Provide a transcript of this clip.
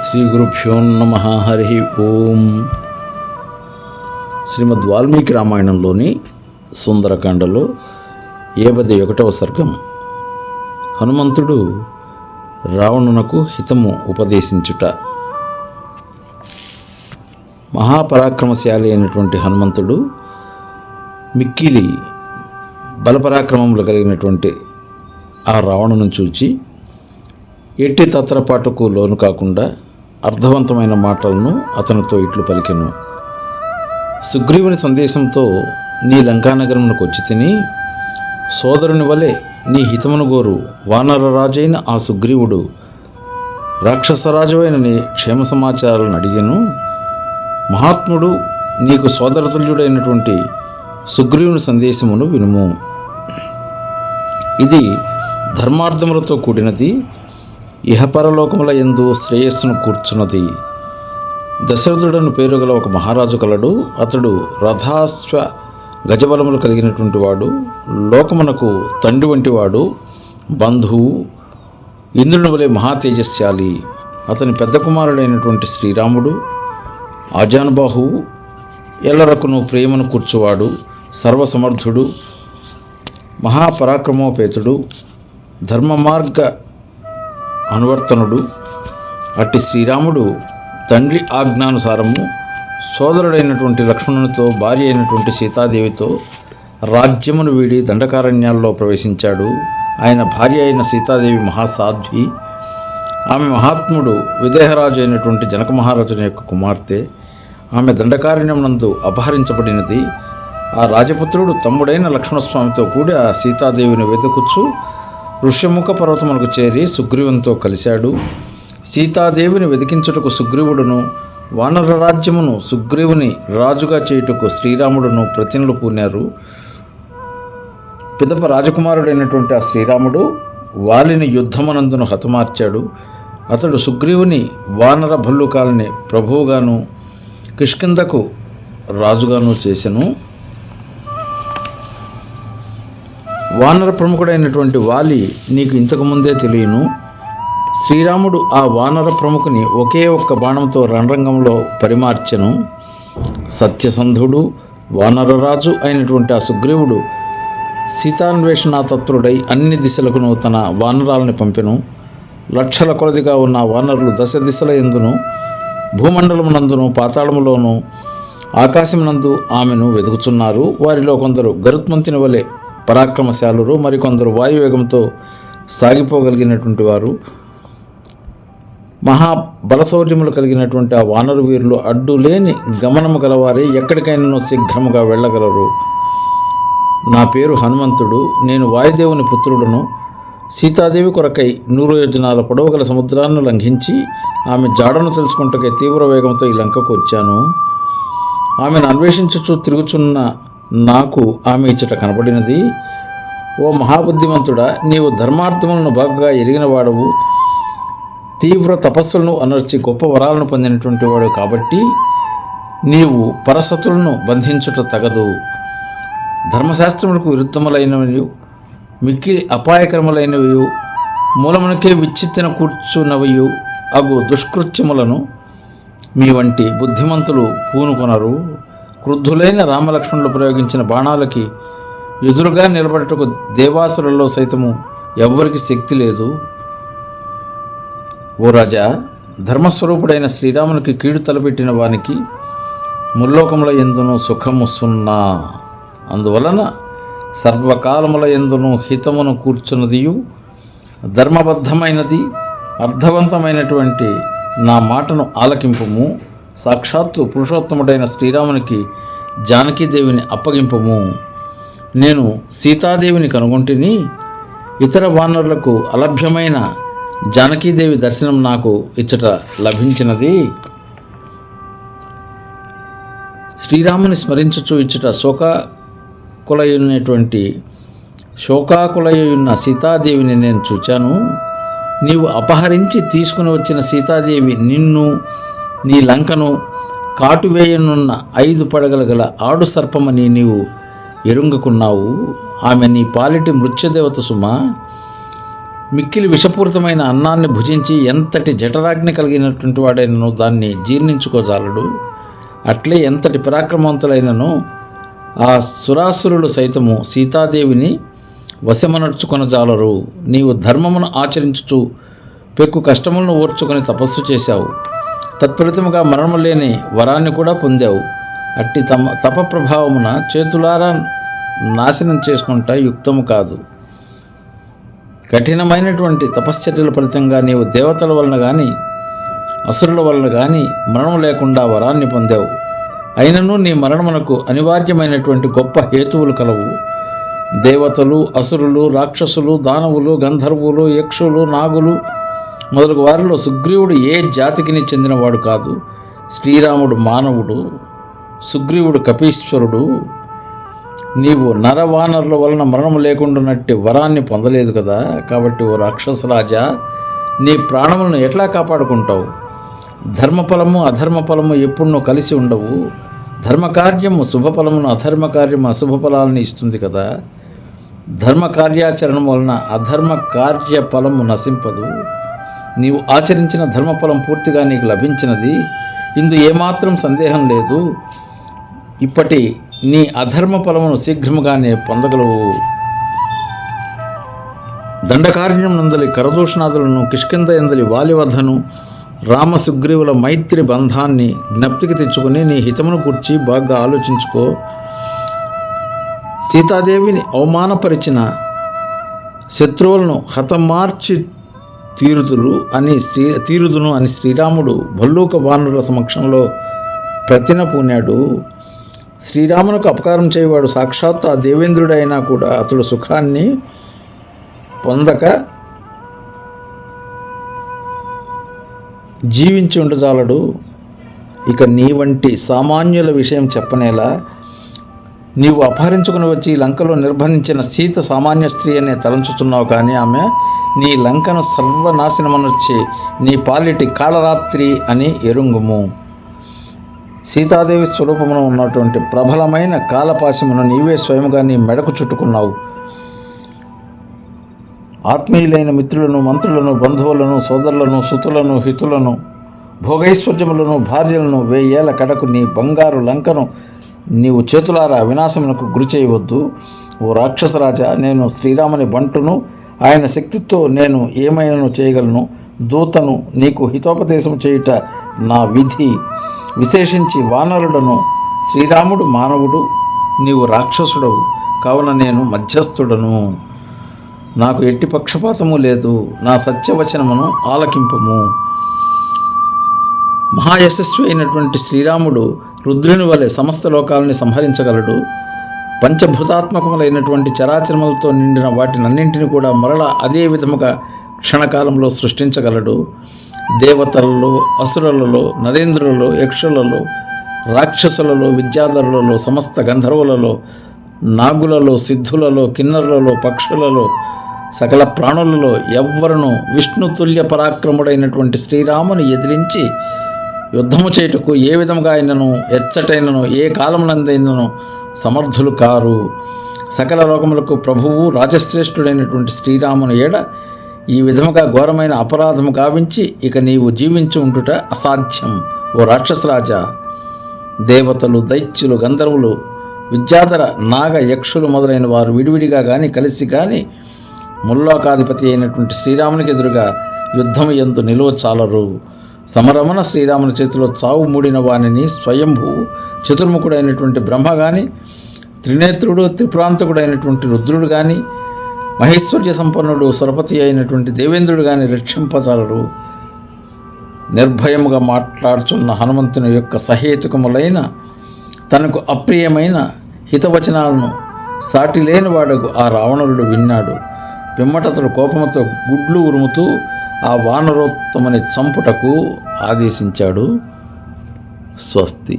శ్రీ గురుభ్యో నమః. హరి ఓం. శ్రీమద్ వాల్మీకి రామాయణంలోని సుందరకాండలో 51వ సర్గం. హనుమంతుడు రావణునకు హితము ఉపదేశించుట. మహాపరాక్రమశాలి అయినటువంటి హనుమంతుడు మిక్కిలి బలపరాక్రమములు కలిగినటువంటి ఆ రావణును చూచి ఎట్టి తత్రపాటుకు లోను కాకుండా అర్థవంతమైన మాటలను అతనితో ఇట్లు పలికెను. సుగ్రీవుని సందేశంతో నీ లంకానగరమునకు వచ్చి తిని సోదరుని వలె నీ హితమును గోరు వానరరాజైన ఆ సుగ్రీవుడు రాక్షసరాజువైన నీ క్షేమ సమాచారాలను అడిగాను. మహాత్ముడు నీకు సోదరతుల్యుడైనటువంటి సుగ్రీవుని సందేశమును వినుము. ఇది ధర్మార్థములతో కూడినది, ఇహపరలోకముల యందు శ్రేయస్సును కూర్చున్నది. దశరథుడను పేరు గల ఒక మహారాజు కలడు. అతడు రథాశ్వ గజబలములు కలిగినటువంటి వాడు, లోకమునకు తండ్రి వంటి వాడు, బంధువు, ఇంద్రుని వలె మహాతేజస్శాలి. అతని పెద్ద కుమారుడైనటువంటి శ్రీరాముడు ఆజానుబాహువు, ఎల్లరకును ప్రేమను కూర్చువాడు, సర్వసమర్థుడు, మహాపరాక్రమోపేతుడు, ధర్మ మార్గ అనువర్తనుడు. అట్టి శ్రీరాముడు తండ్రి ఆజ్ఞానుసారము సోదరుడైనటువంటి లక్ష్మణునితో భార్య అయినటువంటి సీతాదేవితో రాజ్యమును వీడి దండకారణ్యాల్లో ప్రవేశించాడు. ఆయన భార్య అయిన సీతాదేవి మహాసాధ్వి. ఆమె మహాత్ముడు విదేహరాజు అయినటువంటి జనక మహారాజుని యొక్క కుమార్తె. ఆమె దండకారణ్యం నందు అపహరించబడినది. ఆ రాజపుత్రుడు తమ్ముడైన లక్ష్మణస్వామితో కూడా సీతాదేవిని వెతుకుచ్చు ఋష్యముఖ పర్వతమునకు చేరి సుగ్రీవునితో కలిశాడు. సీతాదేవిని వెతికించుటకు సుగ్రీవుడును, వానర రాజ్యమును సుగ్రీవుని రాజుగా చేయుటకు శ్రీరాముడును ప్రతిజ్ఞలు పూనారు. పిదప రాజకుమారుడైనటువంటి ఆ శ్రీరాముడు వాలిని యుద్ధమునందును హతమార్చాడు. అతడు సుగ్రీవుని వానర భల్లుకాలని ప్రభువుగాను కిష్కింధకు రాజుగాను చేసెను. వానర ప్రముఖుడైనటువంటి వాలి నీకు ఇంతకుముందే తెలియను. శ్రీరాముడు ఆ వానర ప్రముఖుని ఒకే ఒక్క బాణంతో రణరంగంలో పరిమార్చెను. సత్యసంధుడు వానరరాజు అయినటువంటి ఆ సుగ్రీవుడు సీతాన్వేషణాతత్పరుడై అన్ని దిశలకును తన వానరాలని పంపెను. లక్షల కొలదిగా ఉన్న వానరులు దశ దిశల యందును, భూమండలమునందును, పాతాళములోను, ఆకాశమునందు ఆమెను వెతుకుచున్నారు. వారిలో కొందరు గరుత్మంతుని వలె పరాక్రమశాలురు, మరికొందరు వాయువేగంతో సాగిపోగలిగినటువంటి వారు. మహాబలశౌర్యములు కలిగినటువంటి ఆ వానరు వీరులు అడ్డులేని గమనము గలవారే ఎక్కడికైనా శీఘ్రముగా వెళ్ళగలరు. నా పేరు హనుమంతుడు. నేను వాయుదేవుని పుత్రుడును. సీతాదేవి కొరకై 100 యోజనాల పొడవు గల సముద్రాన్ని లంఘించి ఆమె జాడను తెలుసుకుంటకే తీవ్ర వేగంతో ఈ లంకకు వచ్చాను. ఆమెను అన్వేషించుచు తిరుగుచున్న నాకు ఆమె ఇచ్చట కనబడినది. ఓ మహాబుద్ధిమంతుడా, నీవు ధర్మార్థములను బాగా ఎరిగిన వాడవు, తీవ్ర తపస్సులను అనర్చి గొప్ప వరాలను పొందినటువంటి వాడు కాబట్టి నీవు పరసతులను బంధించుట తగదు. ధర్మశాస్త్రములకు విరుద్ధములైనవి, మిక్కిలి అపాయకరములైనవి, మూలమునకే విచ్చిత్తిన కూర్చున్నవియు అగు దుష్కృత్యములను మీ వంటి బుద్ధిమంతులు పూనుకొనరు. క్రుద్ధులైన రామలక్ష్మణులు ప్రయోగించిన బాణాలకి ఎదురుగా నిలబడటకు దేవాసులలో సైతము ఎవ్వరికి శక్తి లేదు. ఓ రాజా, ధర్మస్వరూపుడైన శ్రీరామునికి కీడు తలపెట్టిన వానికి ముల్లోకముల యందును సుఖము సున్నా. అందువలన సర్వకాలముల యందును హితమును కూర్చున్నదియు ధర్మబద్ధమైనది అర్థవంతమైనటువంటి నా మాటను ఆలకింపుము. సాక్షాత్తు పురుషోత్తముడైన శ్రీరామునికి జానకీదేవిని అప్పగింపము. నేను సీతాదేవిని కనుగొంటిని. ఇతర వానరులకు అలభ్యమైన జానకీదేవి దర్శనం నాకు ఇచ్చట లభించినది. శ్రీరాముని స్మరించుచు ఇచ్చట శోకాకులయున్న సీతాదేవిని నేను చూచాను. నీవు అపహరించి తీసుకుని వచ్చిన సీతాదేవి నిన్ను, నీ లంకను కాటువేయనున్న 5 పడగల గల ఆడు సర్పమని నీవు ఎరుంగుకున్నావు. ఆమె నీ పాలిటి మృత్యుదేవత సుమ. మిక్కిలి విషపూరితమైన అన్నాన్ని భుజించి ఎంతటి జఠరాగ్ని కలిగినటువంటి వాడైనను దాన్ని జీర్ణించుకోజాలడు. అట్లే ఎంతటి పరాక్రమవంతులైనను ఆ సురాసురులు సైతము సీతాదేవిని వశమనర్చుకొనజాలరు. నీవు ధర్మమును ఆచరించుచు పెక్కు కష్టములను ఓర్చుకొని తపస్సు చేశావు. తత్ఫలితముగా మరణము లేని వరాన్ని కూడా పొందావు. అట్టి తప ప్రభావమున చేతులారా నాశనం చేసుకుంటా యుక్తము కాదు. కఠినమైనటువంటి తపశ్చర్యల ఫలితంగా నీవు దేవతల వలన కానీ అసురుల వలన కానీ మరణం లేకుండా వరాన్ని పొందావు. అయినను నీ మరణమునకు అనివార్యమైనటువంటి గొప్ప హేతువులు కలవు. దేవతలు, అసురులు, రాక్షసులు, దానవులు, గంధర్వులు, యక్షులు, నాగులు మొదలగు వారిలో సుగ్రీవుడు ఏ జాతికిని చెందినవాడు కాదు. శ్రీరాముడు మానవుడు, సుగ్రీవుడు కపీశ్వరుడు. నీవు నరవానరుల వలన మరణము లేకుండానట్టి వరాన్ని పొందలేదు కదా. కాబట్టి ఓ రాక్షసరాజా, నీ ప్రాణములను ఎట్లా కాపాడుకుంటావు? ధర్మఫలము అధర్మఫలము ఎప్పుడు కలిసి ఉండవు. ధర్మకార్యము శుభఫలమును, అధర్మకార్యము అశుభఫలాలను ఇస్తుంది కదా. ధర్మ కార్యాచరణ వలన అధర్మ కార్యఫలము నశింపదు. నీవు ఆచరించిన ధర్మఫలం పూర్తిగా నీకు లభించినది. ఇందు ఏమాత్రం సందేహం లేదు. ఇప్పటి నీ అధర్మ ఫలమును శీఘ్రముగానే పొందగలవు. దండకారణ్యం నందలి కరదూషణాదులను, కిష్కింద ఎందలి వాలివధను, రామ సుగ్రీవుల మైత్రి బంధాన్ని జ్ఞప్తికి తెచ్చుకుని నీ హితమును కూర్చి బాగా ఆలోచించుకో. సీతాదేవిని అవమానపరిచిన శత్రువులను హతమార్చి తీరుదును అని శ్రీరాముడు భల్లూక వానరుల సమక్షంలో ప్రతిన పూనాడు. శ్రీరామునకు అపకారం చేయవాడు సాక్షాత్ ఆ దేవేంద్రుడైనా కూడా అతడు సుఖాన్ని పొందక జీవించి ఉండజాలడు. ఇక నీ వంటి సామాన్యుల విషయం చెప్పనేలా. నీవు అపహరించుకుని వచ్చి లంకలో నిర్బంధించిన సీత సామాన్య స్త్రీ అనే తలంచుతున్నావు, కానీ ఆమె నీ లంకను సర్వనాశనమనొచ్చి నీ పాలిటి కాళరాత్రి అని ఎరుంగుము. సీతాదేవి స్వరూపమును ఉన్నటువంటి ప్రబలమైన కాలపాశమును నీవే స్వయముగా నీ మెడకు చుట్టుకున్నావు. ఆత్మీయులైన మిత్రులను, మంత్రులను, బంధువులను, సోదరులను, సుతులను, హితులను, భోగైశ్వర్యములను, భార్యలను 1000 ఏళ్ల కడకు నీ బంగారు లంకను నీవు చేతులారా వినాశమునకు గురి చేయవద్దు. ఓ రాక్షసరాజా, నేను శ్రీరాముని బంటును. ఆయన శక్తితో నేను ఏమైనా చేయగలను. దూతను నీకు హితోపదేశం చేయుట నా విధి. విశేషించి వానరులను. శ్రీరాముడు మానవుడు, నీవు రాక్షసుడవు. కావున నేను మధ్యస్థుడను. నాకు ఎట్టి పక్షపాతము లేదు. నా సత్యవచనమును ఆలకింపుము. మహాయశస్వి అయినటువంటి శ్రీరాముడు రుద్రుని వలె సమస్త లోకాలని సంహరించగలడు. పంచభూతాత్మకములైనటువంటి చరాచరములతో నిండిన వాటినన్నింటినీ కూడా మరలా అదే విధముగా క్షణకాలంలో సృష్టించగలడు. దేవతలలో, అసురులలో, నరేంద్రులలో, యక్షులలో, రాక్షసులలో, విద్యాధరులలో, సమస్త గంధర్వులలో, నాగులలో, సిద్ధులలో, కిన్నరులలో, పక్షులలో, సకల ప్రాణులలో ఎవ్వరును విష్ణుతుల్య పరాక్రముడైనటువంటి శ్రీరాముని ఎదిరించి యుద్ధము చేయుటకు ఏ విధముగా అయినను, ఎచ్చటైనను, ఏ కాలమునందైనను సమర్థులు కారు. సకల లోకములకు ప్రభువు, రాజశ్రేష్ఠుడైనటువంటి శ్రీరాముని ఏడ ఈ విధముగా ఘోరమైన అపరాధము గావించి ఇక నీవు జీవించి ఉండుట అసాధ్యం. ఓ రాక్షసరాజా, దేవతలు, దైత్యులు, గంధర్వులు, విద్యాధర, నాగ, యక్షులు మొదలైన వారు విడివిడిగా కానీ కలిసి కానీ ముల్లోకాధిపతి అయినటువంటి శ్రీరామునికి ఎదురుగా యుద్ధము యందు నిలువ చాలరు. సమరమణ శ్రీరాముని చేతిలో చావు మూడిన వానిని స్వయంభూ చతుర్ముఖుడైనటువంటి బ్రహ్మ కానీ, త్రినేత్రుడు, త్రిప్రాంతకుడైనటువంటి రుద్రుడు కానీ, మహేశ్వర్య సంపన్నుడు సురపతి అయినటువంటి దేవేంద్రుడు కానీ రక్షింపచాలరు. నిర్భయముగా మాట్లాడుచున్న హనుమంతుని యొక్క సహేతుకములైన తనకు అప్రియమైన హితవచనాలను సాటి లేనివాడు ఆ రావణుడు విన్నాడు. పిమ్మటతడు కోపముతో గుడ్లు ఉరుముతూ ఆ వానరోత్తముని చంపుటకు ఆదేశించాడు. స్వస్తి.